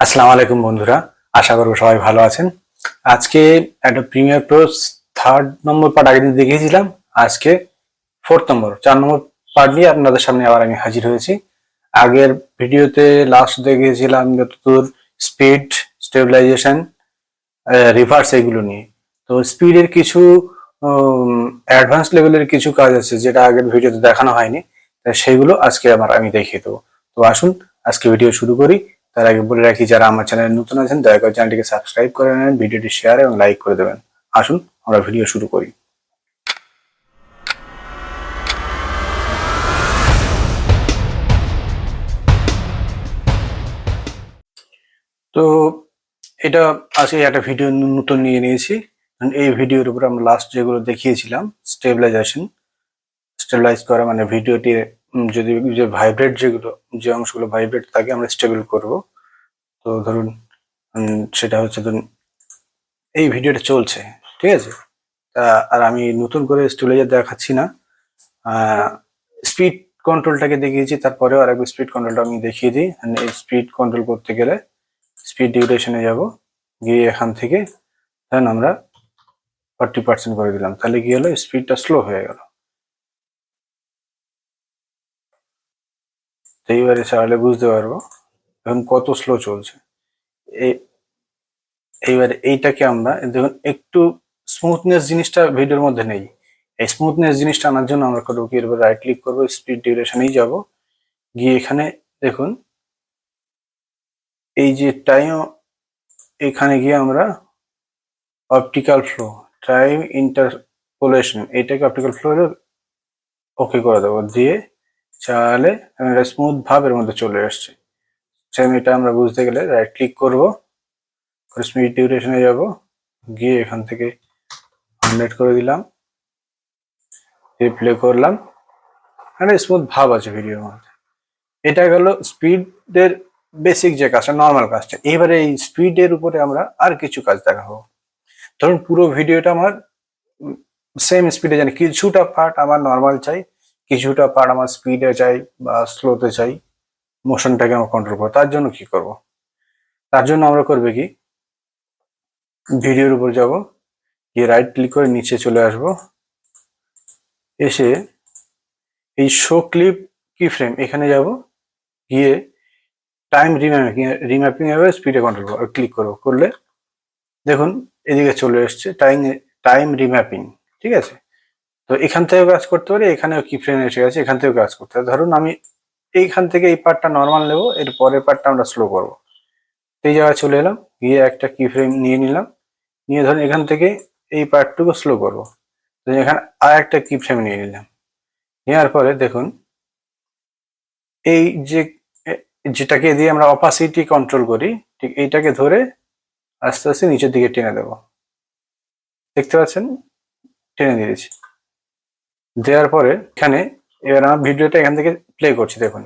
আসসালামু আলাইকুম বন্ধুরা, আশা করব সবাই ভালো আছেন। আজকে একটা প্রিমিয়ার প্রো 3rd নম্বর পার্ট আগের দিন দেখিয়েছিলাম। আজকে 4 নম্বর পার্ট নিয়ে আপনাদের সামনে আবার আমি হাজির হয়েছি। আগের ভিডিওতে লাস্ট দেখিয়েছিলাম যতদূর স্পিড, স্টেবিলাইজেশন, রিভার্স এগুলো নিয়ে। তো স্পিডের কিছু অ্যাডভান্স লেভেলের কিছু কাজ আছে যেটা আগের ভিডিওতে দেখানো হয়নি, সেইগুলো আজকে আমি দেখিয়ে দেবো। তো আসুন আজকে ভিডিও শুরু করি। তার আগে বলে রাখি, যারা আমার চ্যানেলে নতুন আছেন দয়া করে চ্যানেলটিকে সাবস্ক্রাইব করে নেন, ভিডিওটি শেয়ার এবং লাইক করে দেবেন। আসুন আমরা ভিডিও শুরু করি। তো এটা আজকে একটা ভিডিও নতুন নিয়ে নিয়েছি। এই ভিডিওর উপর আমরা লাস্ট যেগুলো দেখিয়েছিলাম, স্টেবিলাইজ করা মানে ভিডিওটি যদি যে ভাইব্রেট, যে অংশগুলো ভাইব্রেট থাকে আমরা স্টেবল করব। তো ধরুন সেটা হচ্ছে ধরুন এই ভিডিওটা চলছে, ঠিক আছে। আর আমি নতুন করে স্টেবিলাইজার দেখাচ্ছি না, স্পিড কন্ট্রোলটাকে দেখিয়েছি, তারপরেও আরেকবার স্পিড কন্ট্রোলটা আমি দেখিয়ে দিই। এই স্পিড কন্ট্রোল করতে গেলে স্পিড ডিউরেশনে যাব, গিয়ে এখান থেকে ধরেন আমরা 40% করে দিলাম, তাহলে কি হলো, স্পিডটা স্লো হয়ে গেল। তো এইবারে চালালে বুঝতে পারবো এখন কত স্লো চলছে। এইবারে এইটাকে আমরা দেখুন একটু স্মুথনেস জিনিসটা ভিডিওর মধ্যে নেই। এই স্মুথনেস জিনিসটা আনার জন্য আমরা করবো কি, এরপর রাইট ক্লিক করবো, স্পিড ডিউরেশনেই যাব, গিয়ে এখানে দেখুন এই যে টাইম, এখানে গিয়ে আমরা অপটিক্যাল ফ্লো, টাইম ইন্টারপোলেশন, এইটাকে অপটিক্যাল ফ্লো ওকে করে দেবো, দিয়ে চালালে স্মুথ ভাব এর মধ্যে চলে আসছে। সেম এটা আমরা বুঝতে গেলে রাইট ক্লিক করবো, স্পিড ডিউরেশনে যাব, গিয়ে এখান থেকে 100 করে দিলাম, প্লে করলাম, মানে স্মুথ ভাব আছে ভিডিওর মধ্যে। এটা গেল স্পিডের বেসিক যে কাজটা, নর্মাল কাজটা। এবারে এই স্পিডের উপরে আমরা আর কিছু কাজ দেখাবো। ধরুন পুরো ভিডিওটা আমার সেম স্পিডে জানি, কিছুটা পার্ট আমার নর্মাল চাই, কিছুটা পার্ট আমার স্পিডে চাই বা স্লোতে চাই, মোশনটাকে আমরা কন্ট্রোল করবো। তার জন্য কি করব, তার জন্য আমরা করবে কি, ভিডিওর উপর যাব, গিয়ে রাইট ক্লিক করে নিচে চলে আসব, এসে এই শো ক্লিপ কি ফ্রেম এখানে যাব, গিয়ে টাইম রিম্যাপিং এর স্পিডে কন্ট্রোল ক্লিক করবো, করলে দেখুন এদিকে চলে এসছে টাইম রিম্যাপিং, ঠিক আছে। তো এখান থেকেও কাজ করতে পারি, এখানেও কি ফ্রেম এসে গেছে, এখান থেকেও কাজ করতে পারি। ধরুন আমি এইখান থেকে এই পার্টটা নর্মাল নেবো, এর পরের পার্টটা আমরা স্লো করবো। এই জায়গায় চলে এলাম, গিয়ে একটা কি ফ্রেম নিয়ে নিলাম, নিয়ে ধরুন এখান থেকে এই পার্টটুকু স্লো করবো, তো এখানে আর একটা কি ফ্রেম নিয়ে নিলাম। নেওয়ার পরে দেখুন এই যে যেটাকে দিয়ে আমরা অপাসিটি কন্ট্রোল করি, ঠিক এইটাকে ধরে আস্তে আস্তে নিচের দিকে টেনে দেবো, দেখতে পাচ্ছেন টেনে দিয়েছি। দেওয়ার পরে এখানে এবার আমার ভিডিওটা এখান থেকে প্লে করছি, দেখুন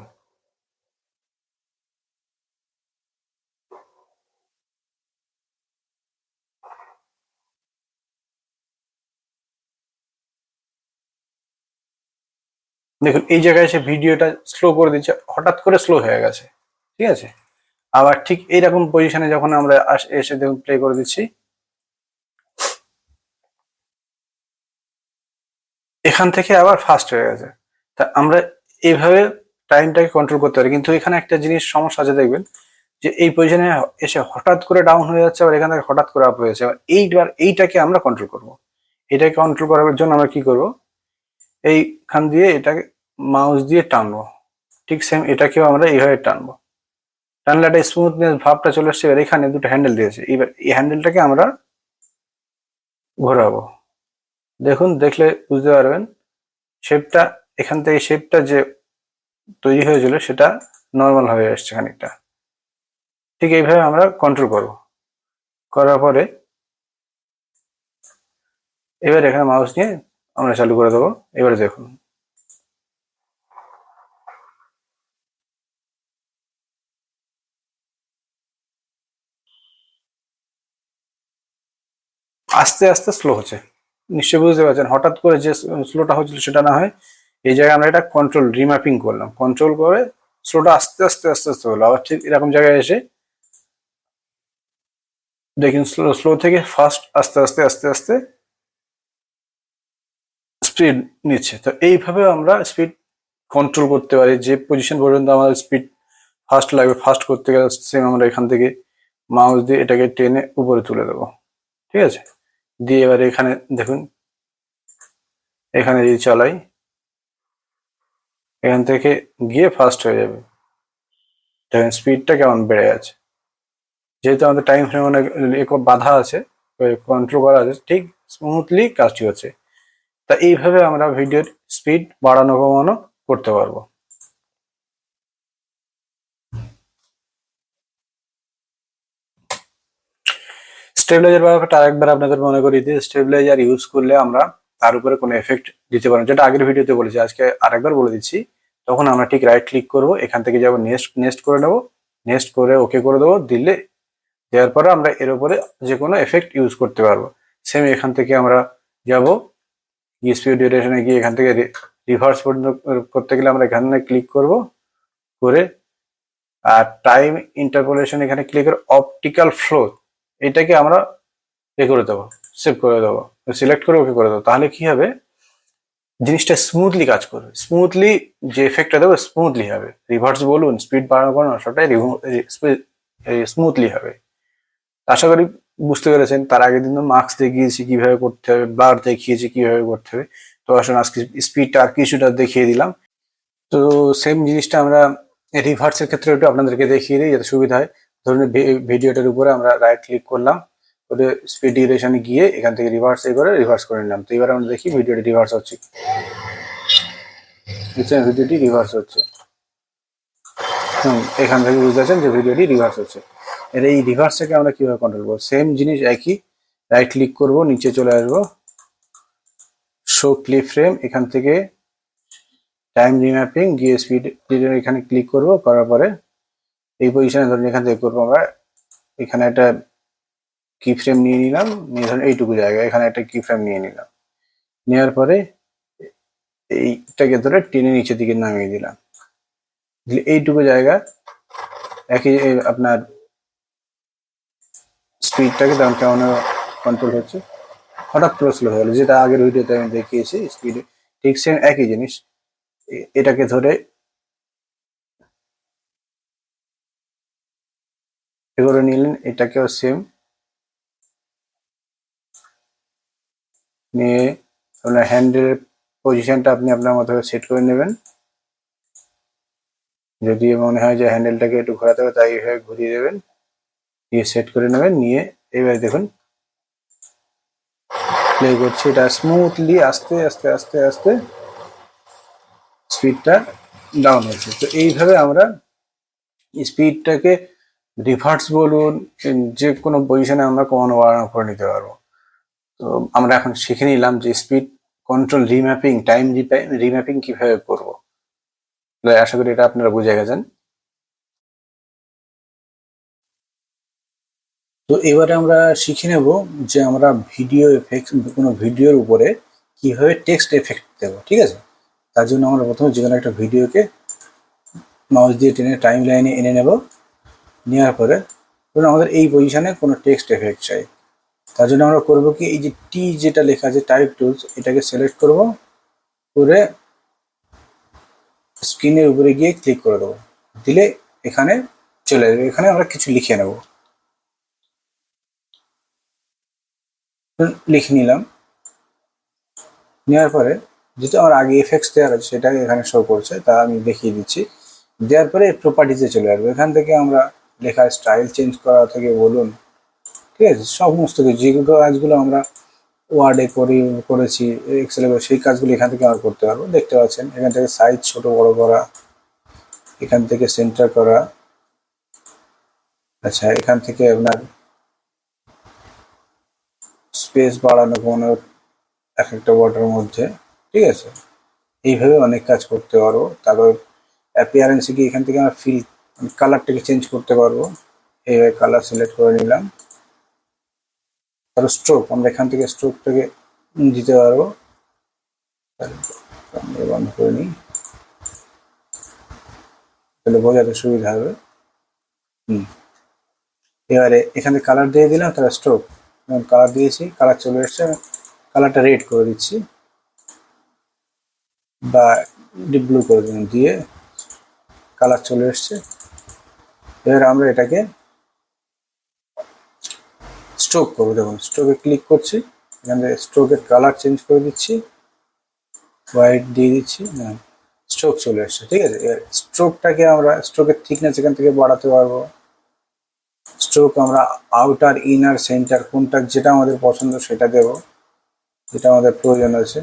দেখুন এই জায়গায় এসে ভিডিওটা স্লো করে দিচ্ছে, হঠাৎ করে স্লো হয়ে গেছে, ঠিক আছে। আবার ঠিক এইরকম পজিশনে যখন আমরা এসে দেখুন প্লে করে দিচ্ছি, এখান থেকে আবার ফাস্ট হয়ে গেছে। তা আমরা এইভাবে টাইমটাকে কন্ট্রোল করতে পারি। কিন্তু এখানে একটা জিনিস সমস্যা আছে, দেখবেন যে এই পজিশনে এসে হঠাৎ করে ডাউন হয়ে যাচ্ছে, আবার এখান থেকে হঠাৎ করে আপ হয়ে যাচ্ছে। এইটাকে আমরা কন্ট্রোল করব। এটাকে কন্ট্রোল করার জন্য আমরা কি করব, এইখান দিয়ে এটাকে মাউস দিয়ে টানবো, ঠিক সেম এটাকেও আমরা এইভাবে টানবো, টানলে একটা স্মুথনেস ভাবটা চলে আসছে। এবার এখানে দুটো হ্যান্ডেল দিয়েছে, এবার এই হ্যান্ডেলটাকে আমরা ঘোরাবো, দেখুন দেখলে বুঝতে পারবেন শেপটা, এখান থেকে শেপটা যে তৈরি হয়েছিল সেটা নর্মাল হয়ে আসছে খানিকটা। ঠিক এইভাবে আমরা কন্ট্রোল করব, করার পরে এবার এখানে মাউস নিয়ে আমরা চালু করে দেবো। এবারে দেখুন আস্তে আস্তে স্লো হচ্ছে, নিশ্চয়ই বুঝতে পারছেন। হঠাৎ করে যে স্লোটা হচ্ছিল সেটা না হয়, এই জায়গায় আমরা এটা কন্ট্রোল রিম্যাপিং করলাম, কন্ট্রোল করে স্লোটা আস্তে আস্তে আস্তে আস্তে হলো। আবার ঠিক এরকম জায়গায় এসে দেখুন স্লো স্লো থেকে ফাস্ট আস্তে আস্তে আস্তে আস্তে স্পিড নিচ্ছে। তো এইভাবে আমরা স্পিড কন্ট্রোল করতে পারি, যে পজিশন পর্যন্ত আমাদের স্পিড ফাস্ট লাগবে, ফাস্ট করতে গেলে সেম আমরা এখান থেকে মাউস দিয়ে এটাকে টেনে উপরে তুলে দেবো, ঠিক আছে। দিয়ে এবার এখানে দেখুন, এখানে যদি চালাই এখান থেকে গিয়ে ফাস্ট হয়ে যাবে। দেখেন স্পিডটা কেমন বেড়ে গেছে, যেহেতু আমাদের টাইম ফ্রেম অনেক বাধা আছে, কন্ট্রোল করা আছে, ঠিক স্মুথলি কাজটি হচ্ছে। তা এইভাবে আমরা ভিডিওর স্পিড বাড়ানো কমানো করতে পারবো। স্টেবিলাইজার ব্যাপারটা আরেকবার আপনাদের মনে করি দিই। স্টেবিলাইজার ইউজ করলে আমরা তার উপরে কোনো এফেক্ট দিতে পারবো, যেটা আগের ভিডিওতে বলেছি, আজকে আরেকবার বলে দিচ্ছি। তখন আমরা ঠিক রাইট ক্লিক করব, এখান থেকে যাবো নেক্সট, নেক্সট করে নেবো, নেক্সট করে ওকে করে দেবো, দিলে দেওয়ার পরে আমরা এর উপরে যে কোনো এফেক্ট ইউজ করতে পারবো। সেম এখান থেকে আমরা যাব স্পিড ডিউরেশনে গিয়ে এখান থেকে রিভার্স পর্যন্ত করতে গেলে আমরা এখানে ক্লিক করব, করে আর টাইম ইন্টারপোলেশন এখানে ক্লিক করে অপটিক্যাল ফ্লো এটাকে আমরা করে দেবো, সেভ করে দেবো, সিলেক্ট করে ওকে করে দেবো। তাহলে কি হবে, জিনিসটা স্মুথলি কাজ করবে, স্মুথলি যে এফেক্টটা দেবো স্মুথলি হবে। রিভার্স বলুন, স্পিড বাড়ানো করানো সবটাই স্মুথলি হবে। আশা করি বুঝতে পেরেছেন। তার আগের দিন তো মার্কস দেখিয়েছি কিভাবে করতে হবে, ব্লার দেখিয়েছি কিভাবে করতে হবে। তো আসলে আজকে স্পিডটা আর কিছুটা দেখিয়ে দিলাম। তো সেম জিনিসটা আমরা রিভার্সের ক্ষেত্রে একটু আপনাদেরকে দেখিয়ে দিই যাতে সুবিধা হয়। ধরুন ভিডিওটার উপরে আমরা রাইট ক্লিক করলাম, করে স্পিড ডিউরেশনে গিয়ে এখান থেকে রিভার্স করে রিভার্স করে নিলাম। তো এবার আমরা দেখি ভিডিওটি রিভার্স হচ্ছে, ভিডিওটি রিভার্স হচ্ছে। এখান থেকে বুঝতে পারছেন যে ভিডিওটি রিভার্স হচ্ছে। এর এই রিভার্সটাকে আমরা কিভাবে কন্ট্রোল করবো, সেম জিনিস একই, রাইট ক্লিক করব, নিচে চলে আসবো, শো ক্লিপ ফ্রেম, এখান থেকে টাইম রিম্যাপিং গিয়ে স্পিড এখানে ক্লিক করব, করার পরে এই পজিশনে ধরুন এখান থেকে করবো আমরা, এখানে একটা কি ফ্রেম নিয়ে নিলাম, নিয়ে ধরুন এইটুকু জায়গা এখানে একটা কি ফ্রেম নিয়ে নিলাম, নেওয়ার পরে এইটাকে ধরে টেনে নিচের দিকে নামিয়ে দিলাম। এইটুকু জায়গা একই আপনার স্পিডটাকে তেমন কেমন কন্ট্রোল হচ্ছে, হঠাৎ করে স্লো হয়ে গেল, যেটা আগের ভিডিওতে আমি দেখিয়েছি স্পিড, ঠিক সেম একই জিনিস। এটাকে ধরে এগুলো নিলেন, এটাকেও সেম নিয়ে আপনার হ্যান্ডেলের পজিশনটা আপনি আপনার মতো সেট করে নেবেন। যদি মনে হয় যে হ্যান্ডেলটাকে একটু ঘোরাতে হবে তাই এইভাবে ঘুরিয়ে দেবেন, দিয়ে সেট করে নেবেন। নিয়ে এবার দেখুন প্লে করছে, এটা স্মুথলি আস্তে আস্তে আস্তে আস্তে স্পিডটা ডাউন হচ্ছে। তো এইভাবে আমরা স্পিডটাকে রিভার্স বলুন, যে কোনো পজিশনে আমরা কমানো বাড়ানো করে নিতে পারবো। তো আমরা এখন শিখে নিলাম যে স্পিড কন্ট্রোল রিম্যাপিং, টাইম রিম্যাপিং কিভাবে করবো। আশা করি এটা আপনারা বুঝে গেছেন। তো এবারে আমরা শিখে নেব যে আমরা ভিডিও এফেক্ট, কোনো ভিডিওর উপরে কিভাবে টেক্সট এফেক্ট দেবো, ঠিক আছে। তার জন্য আমরা প্রথমে যে কোনো একটা ভিডিওকে মাউস দিয়ে টেনে টাইম লাইনে এনে নেব, নেওয়ার পরে ধরুন আমাদের এই পজিশনে কোনো টেক্সট এফেক্ট চাই। তার জন্য আমরা করবো কি, এই যে টি যেটা লেখা আছে টাইপ টুলস, এটাকে সিলেক্ট করব, করে স্ক্রিনের উপরে গিয়ে ক্লিক করে দেবো, দিলে এখানে চলে যাবে। এখানে আমরা কিছু লিখে নেব, লিখে নিলাম। নেওয়ার পরে যেটা আমার আগে এফেক্টস দেওয়া আছে সেটাকে এখানে শো করছে, তা আমি দেখিয়ে দিচ্ছি। দেওয়ার পরে প্রপার্টিজে চলে আসবে, এখান থেকে আমরা লেখার স্টাইল চেঞ্জ করা থেকে বলুন, ঠিক আছে, সমস্ত কিছু যে কাজগুলো আমরা ওয়ার্ডে করেছি, এক্সেলে সেই কাজগুলো এখান থেকে আমরা করতে পারবো। দেখতে পাচ্ছেন এখান থেকে সাইজ ছোট বড় করা, এখান থেকে সেন্টার করা, আচ্ছা এখান থেকে আপনার স্পেস বাড়ানো কোনো এক একটা ওয়ার্ডের মধ্যে, ঠিক আছে। এইভাবে অনেক কাজ করতে পারবো। তারপর অ্যাপিয়ারেন্সে গিয়ে এখান থেকে আমরা ফিল কালারটাকে চেঞ্জ করতে পারবো, এইভাবে কালার সিলেক্ট করে নিলাম। তারপর স্ট্রোক, আমরা এখান থেকে স্ট্রোকটাকে দিতে পারবো, বন্ধ করে নিই, তাহলে বোঝাতে সুবিধা হবে। এবারে এখানে কালার দিয়ে দিলাম, তাহলে স্ট্রোক কালার দিয়েছি, কালার চলে এসছে, কালারটা রেড করে দিচ্ছি বা ডিপ ব্লু করে দিলাম, দিয়ে কালার চলে এসছে। এবার আমরা এটাকে স্ট্রোক করবো। দেখুন স্ট্রোকে ক্লিক করছি, এখান থেকে স্ট্রোকের কালার চেঞ্জ করে দিচ্ছি, হোয়াইট দিয়ে দিচ্ছি, স্ট্রোক চলে এসছে। ঠিক আছে, এবার স্ট্রোকটাকে আমরা স্ট্রোকের থিকনেস এখান থেকে বাড়াতে পারবো। স্ট্রোক আমরা আউটার, ইনার, সেন্টার কোনটা যেটা আমাদের পছন্দ সেটা দেব, যেটা আমাদের প্রয়োজন আছে।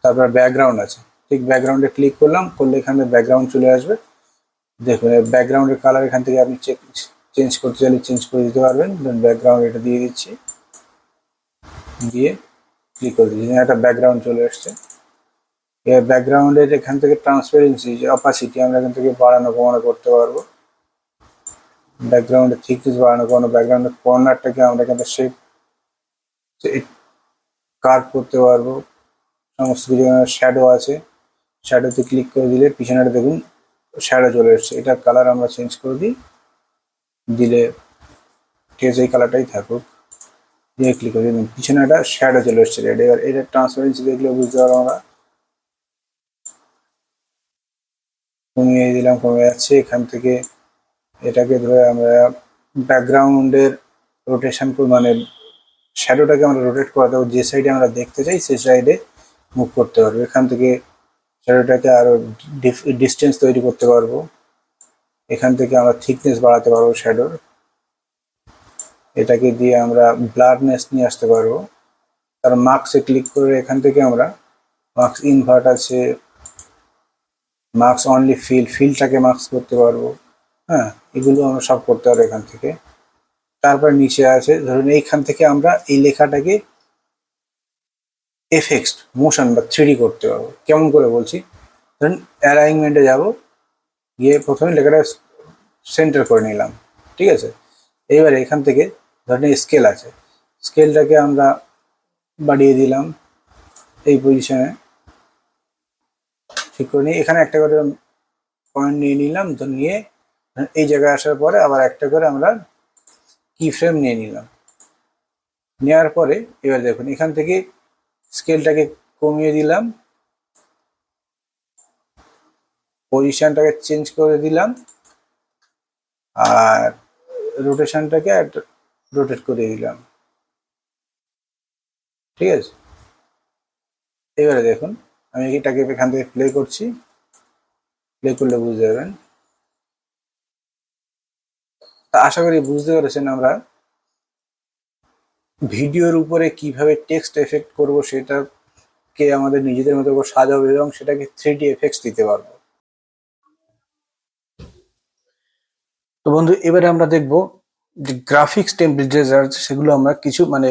তারপর ব্যাকগ্রাউন্ড আছে, ঠিক ব্যাকগ্রাউন্ডে ক্লিক করলাম, করলে এখানে ব্যাকগ্রাউন্ড চলে আসবে। দেখুন ব্যাকগ্রাউন্ডের কালার এখান থেকে আপনি চেঞ্জ করতে চাইলে চেঞ্জ করে দিতে পারবেন। দেন ব্যাকগ্রাউন্ড এটা দিয়ে দিচ্ছি, দিয়ে ক্লিক করে দিচ্ছি, একটা ব্যাকগ্রাউন্ড চলে এসছে। এবার ব্যাকগ্রাউন্ডের এখান থেকে ট্রান্সপারেন্সি, যে অপাসিটি, আমরা এখান থেকে বাড়ানো কমানো করতে পারবো। ব্যাকগ্রাউন্ডের থিকনেস বাড়ানো কমানো, ব্যাকগ্রাউন্ডের কর্নারটাকে আমরা এখান থেকে শেপ কার্ভ করতে পারবো। সমস্ত কিছু শ্যাডো আছে, শ্যাডোতে ক্লিক করে দিলে পিছনেটা দেখুন শ্যাডো চলে এসছে। এটার কালার আমরা চেঞ্জ করে দিই, দিলে ঠিক আছে এই কালারটাই থাকুক, দিয়ে ক্লিক করে দিন, পিছনে একটা শ্যাডো চলে এসছে রেড। এবার এটা ট্রান্সপারেন্সি দেখলে বুঝতে পারবো আমরা, কমিয়ে দিলাম, কমে যাচ্ছে। এখান থেকে এটাকে ধরে আমরা ব্যাকগ্রাউন্ডের রোটেশন মানে শ্যাডোটাকে আমরা রোটেট করে দেবো, যে সাইডে আমরা দেখতে চাই সেই সাইডে মুভ করতে পারবো। এখান থেকে শ্যাডোটাকে আরো ডিস্টেন্স তৈরি করতে পারবো, এখান থেকে আমরা থিকনেস বাড়াতে পারবো শ্যাডোর, এটাকে দিয়ে আমরা ব্লারনেস নিয়ে আসতে পারবো। তার মার্কসে ক্লিক করে এখান থেকে আমরা মার্কস ইনভার্ট আছে, মার্কস অনলি ফিলটাকে মার্কস করতে পারবো। হ্যাঁ, এগুলো আমরা সব করতে পারবো এখান থেকে। তারপর নিচে আছে, ধরুন এইখান থেকে আমরা এই লেখাটাকে এফএক্স মোশন বা 3D করতে পারবো। কেমন করে বলছি, ধরুন অ্যালাইনমেন্টে যাব, গিয়ে প্রথমে লেখাটা সেন্টার করে নিলাম, ঠিক আছে। এইবার এখান থেকে ধরুন স্কেল আছে, স্কেলটাকে আমরা বাড়িয়ে দিলাম এই পজিশনে, ঠিক করে নিয়ে এখানে একটা করে পয়েন্ট নিয়ে নিলাম, তো নিয়ে এই জায়গায় আসার পরে আবার একটা করে আমরা কি ফ্রেম নিয়ে নিলাম। নেওয়ার পরে এবার দেখুন এখান থেকে স্কেলটাকে কমিয়ে দিলাম, পজিশনটাকে চেঞ্জ করে দিলাম, আর রোটেশনটাকে রোটেট করে দিলাম, ঠিক আছে। এবারে দেখুন আমি এটাকে এখান থেকে প্লে করছি, প্লে করলে বুঝতে পারবেন। তা আশা করি বুঝতে পেরেছেন আমরা ভিডিওর উপরে কিভাবে টেক্সট এফেক্ট করব, সেটাকে আমাদের নিজেদের মতো করে সাজাবো এবং সেটাকে 3D এফেক্টস দিতে পারবো। তো বন্ধু এবারে আমরা দেখবো যে গ্রাফিক্স টেমপ্লেট যে আছে সেগুলো আমরা কিছু মানে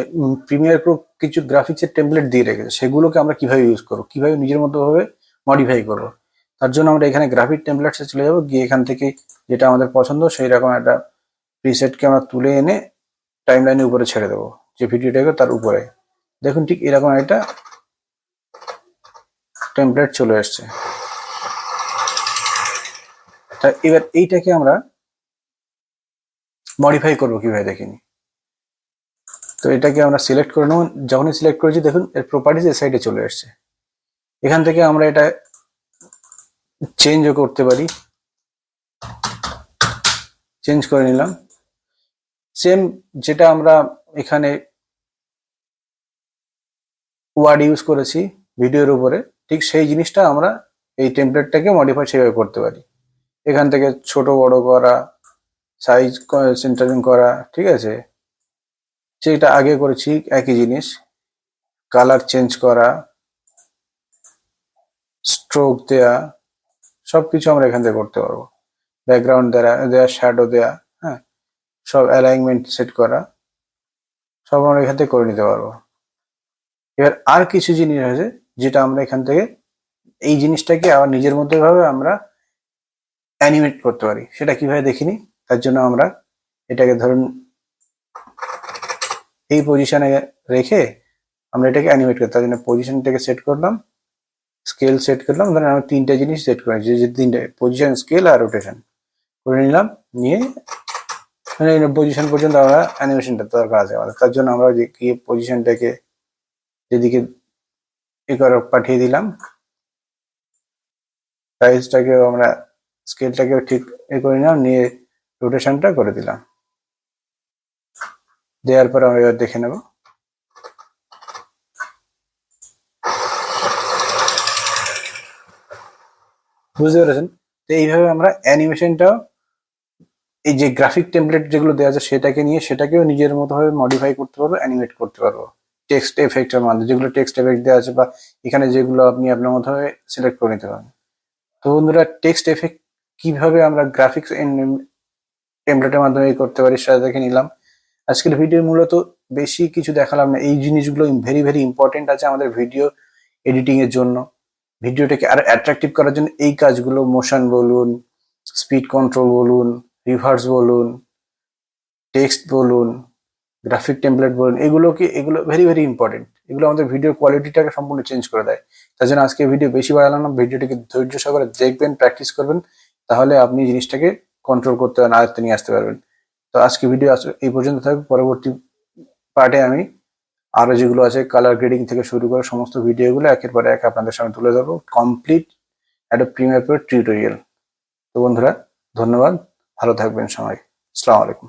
প্রিমিয়ার প্রো কিছু গ্রাফিক্সের টেমপ্লেট দিয়ে রেখেছে, সেগুলোকে আমরা কিভাবে ইউজ করবো, কিভাবে নিজের মতো ভাবে মডিফাই করবো। তার জন্য আমরা এখানে গ্রাফিক টেমপ্লেটসে চলে যাবো, গিয়ে এখান থেকে যেটা আমাদের পছন্দ সেই রকম একটা প্রিসেটকে আমরা তুলে এনে টাইম লাইনের উপরে ছেড়ে দেবো, যে ভিডিওটাকে তার উপরে। দেখুন ঠিক এরকম একটা টেমপ্লেট চলে এসছে। তা এবার এইটাকে আমরা মডিফাই করবো কিভাবে দেখিনি। তো এটাকে আমরা সিলেক্ট করে নেব, যখনই সিলেক্ট করেছি দেখুন এর প্রপার্টিজ এর সাইডে চলে আসছে। এখান থেকে আমরা এটা চেঞ্জও করতে পারি, চেঞ্জ করে নিলাম। সেম যেটা আমরা এখানে ওয়ার্ড ইউজ করেছি ভিডিওর উপরে, ঠিক সেই জিনিসটা আমরা এই টেমপ্লেটটাকে মডিফাই সেভাবে করতে পারি। এখান থেকে ছোট বড় করা, সাইজ সেন্টারিং করা, ঠিক আছে, যেটা আগে করেছি একই জিনিস, কালার চেঞ্জ করা, স্ট্রোক দেয়া, সবকিছু আমরা এখান থেকে করতে পারবো। ব্যাকগ্রাউন্ড দেয়া, শ্যাডো দেয়া, হ্যাঁ, সব অ্যালাইনমেন্ট সেট করা, সব আমরা এখান থেকে করে নিতে পারবো। এবার আর কিছু জিনিস আছে যেটা আমরা এখান থেকে এই জিনিসটাকে আবার নিজের মতো ভাবে আমরা অ্যানিমেট করতে পারি। সেটা কিভাবে দেখিনি, তার জন্য আমরা এটাকে ধরুন এই পজিশনে রেখে আমরা এটাকে অ্যানিমেট করি। তার জন্য পজিশনটাকে সেট করলাম, স্কেল সেট করলাম, ধরেন আমরা তিনটা জিনিস সেট করেছি, যে তিনটে পজিশন, স্কেল আর রোটেশন করে নিলাম। নিয়ে মানে এই পজিশন পর্যন্ত আমরা অ্যানিমেশনটা দরকার আছে আমাদের, তার জন্য আমরা যে কি পজিশনটাকে যেদিকে এ করে পাঠিয়ে দিলাম, সাইজটাকেও আমরা স্কেলটাকেও ঠিক এ করে নিলাম, নিয়ে রোটেশনটা করে দিলাম। দেওয়ার পর আমরা এবার দেখে নেব। বুঝতে পেরেছেন? তো এইভাবে আমরা অ্যানিমেশনটাও, এই যে গ্রাফিক টেমপ্লেট যেগুলো দেওয়া আছে সেটাকে নিয়ে সেটাকেও নিজের মতো ভাবে মডিফাই করতে পারবো, অ্যানিমেট করতে পারবো টেক্সট এফেক্টের মাধ্যমে। যেগুলো টেক্সট এফেক্ট দেওয়া আছে বা এখানে যেগুলো আপনি আপনার মতো ভাবে সিলেক্ট করে নিতে পারেন। তো বন্ধুরা, টেক্সট এফেক্ট কিভাবে আমরা গ্রাফিক্স টেমপ্লেটের মাধ্যমে করতে পারি সেটা দেখে নিলাম। আজকের ভিডিও মূলত বেশি কিছু দেখালাম না, এই জিনিসগুলো ভেরি ভেরি ইম্পর্টেন্ট আছে আমাদের ভিডিও এডিটিং এর জন্য। ভিডিওটাকে আরো অ্যাট্রাকটিভ করার জন্য এই কাজগুলো, মোশন বলুন, স্পিড কন্ট্রোল বলুন, রিভার্স বলুন, টেক্সট বলুন, গ্রাফিক টেমপ্লেট বলুন, এগুলো ভেরি ভেরি ইম্পর্টেন্ট। এগুলো আমাদের ভিডিওর কোয়ালিটিটাকে সম্পূর্ণ চেঞ্জ করে দেয়। তার জন্য আজকে ভিডিও বেশি বাড়ালাম না, ভিডিওটাকে ধৈর্য সহকারে দেখবেন, প্র্যাকটিস করবেন, তাহলে আপনি জিনিসটাকে কন্ট্রোল করতে পারবেন, আয়ত্তে নিয়ে আসতে পারবেন। তো আজকে ভিডিও এই পর্যন্ত থাকবে। পরবর্তী পার্টে আমি আরো যেগুলো আছে কালার গ্রেডিং থেকে শুরু করে সমস্ত ভিডিওগুলো একের পর এক আপনাদের সামনে তুলে ধরবো, কমপ্লিট একটা প্রিমিয়ার প্রো টিউটোরিয়াল। তো বন্ধুরা, ধন্যবাদ, ভালো থাকবেন সবাই। আসসালামু আলাইকুম।